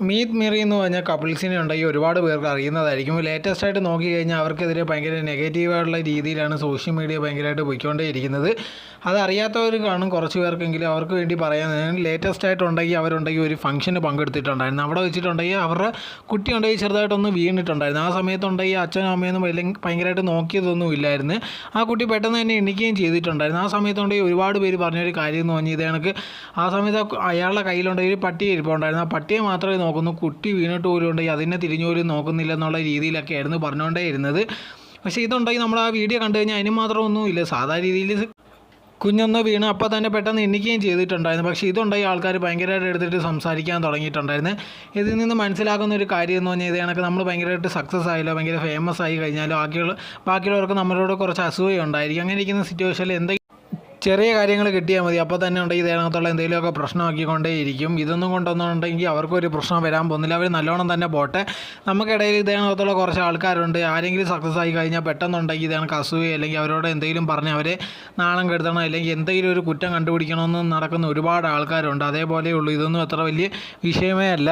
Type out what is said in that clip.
Meet മിറി എന്ന് പറഞ്ഞ കപ്പിൾസിനെ ഉണ്ടെങ്കിൽ ഒരുപാട് പേർക്ക് അറിയുന്നതായിരിക്കും. ലേറ്റസ്റ്റ് ആയിട്ട് നോക്കി കഴിഞ്ഞാൽ അവർക്കെതിരെ ഭയങ്കര നെഗറ്റീവായിട്ടുള്ള രീതിയിലാണ് സോഷ്യൽ മീഡിയ ഭയങ്കരമായിട്ട് പോയിക്കൊണ്ടേയിരിക്കുന്നത്. അതറിയാത്തവർ കാണും കുറച്ച് പേർക്കെങ്കിലും. അവർക്ക് വേണ്ടി പറയാൻ ലേറ്റസ്റ്റ് ആയിട്ടുണ്ടെങ്കിൽ അവരുണ്ടെങ്കിൽ ഒരു ഫംഗ്ഷന് പങ്കെടുത്തിട്ടുണ്ടായിരുന്നു. അവിടെ വെച്ചിട്ടുണ്ടെങ്കിൽ അവരുടെ കുട്ടി ഉണ്ടെങ്കിൽ ചെറുതായിട്ടൊന്ന് വീണിട്ടുണ്ടായിരുന്നു. ആ സമയത്തുണ്ടെങ്കിൽ അച്ഛനും അമ്മയൊന്നും ഭയങ്കരമായിട്ട് നോക്കിയതൊന്നും ഇല്ലായിരുന്നു. ആ കുട്ടി പെട്ടെന്ന് തന്നെ എണീക്കുകയും ചെയ്തിട്ടുണ്ടായിരുന്നു. ആ സമയത്തുണ്ടെങ്കിൽ ഒരുപാട് പേര് പറഞ്ഞൊരു കാര്യം എന്ന് പറഞ്ഞാൽ ഇത് കണക്ക് ആ സമയത്ത് അയാളുടെ കയ്യിലുണ്ടെങ്കിൽ ഒരു പട്ടി ഇരിപ്പുണ്ടായിരുന്നു. ആ പട്ടിയെ മാത്രമേ നോക്കുന്നു, കുട്ടി വീണിട്ട് പോലും ഉണ്ടെങ്കിൽ അതിനെ തിരിഞ്ഞു പോലും നോക്കുന്നില്ല എന്നുള്ള രീതിയിലൊക്കെ ആയിരുന്നു പറഞ്ഞുകൊണ്ടേ ഇരുന്നത്. പക്ഷേ ഇതുണ്ടെങ്കിൽ നമ്മൾ ആ വീഡിയോ കണ്ടു കഴിഞ്ഞാൽ അതിന് മാത്രമൊന്നുമില്ല. സാധാരണ രീതിയിൽ കുഞ്ഞൊന്ന് വീണ് അപ്പോൾ തന്നെ പെട്ടെന്ന് എണ്ണിക്കുകയും ചെയ്തിട്ടുണ്ടായിരുന്നു. പക്ഷേ ഇതുണ്ടെങ്കിൽ ആൾക്കാർ ഭയങ്കരമായിട്ട് എടുത്തിട്ട് സംസാരിക്കാൻ തുടങ്ങിയിട്ടുണ്ടായിരുന്നു. ഇതിൽ നിന്ന് മനസ്സിലാക്കുന്ന ഒരു കാര്യം എന്ന് പറഞ്ഞാൽ ഇത് കണക്ക് നമ്മൾ ഭയങ്കരമായിട്ട് സക്സസ് ആയില്ലോ, ഭയങ്കര ഫേമസ് ആയി കഴിഞ്ഞാലോ ബാക്കിയുള്ളവർക്ക് നമ്മളോട് കുറച്ച് അസൂയ ഉണ്ടായിരിക്കും. അങ്ങനെ ഇരിക്കുന്ന സിറ്റുവേഷനിൽ എന്തെങ്കിലും ചെറിയ കാര്യങ്ങൾ കിട്ടിയാൽ മതി, അപ്പോൾ തന്നെ ഉണ്ടെങ്കിൽ ഇതിനകത്തുള്ള എന്തെങ്കിലുമൊക്കെ പ്രശ്നമാക്കിക്കൊണ്ടേയിരിക്കും. ഇതൊന്നും കൊണ്ടൊന്നുണ്ടെങ്കിൽ അവർക്കൊരു പ്രശ്നം വരാൻ പോകുന്നില്ല. അവർ നല്ലോണം തന്നെ പോട്ടെ. നമുക്കിടയിൽ ഇതിനകത്തുള്ള കുറച്ച് ആൾക്കാരുണ്ട്, ആരെങ്കിലും സക്സസ് ആയി കഴിഞ്ഞാൽ പെട്ടെന്നുണ്ടെങ്കിൽ ഇതാണ് അസൂയ, അല്ലെങ്കിൽ അവരോട് എന്തെങ്കിലും പറഞ്ഞ് അവരെ നാണം കെടുത്തണം, അല്ലെങ്കിൽ എന്തെങ്കിലും ഒരു കുറ്റം കണ്ടുപിടിക്കണമെന്ന് നടക്കുന്ന ഒരുപാട് ആൾക്കാരുണ്ട്. അതേപോലെയുള്ളൂ. ഇതൊന്നും അത്ര വലിയ വിഷയമേ അല്ല.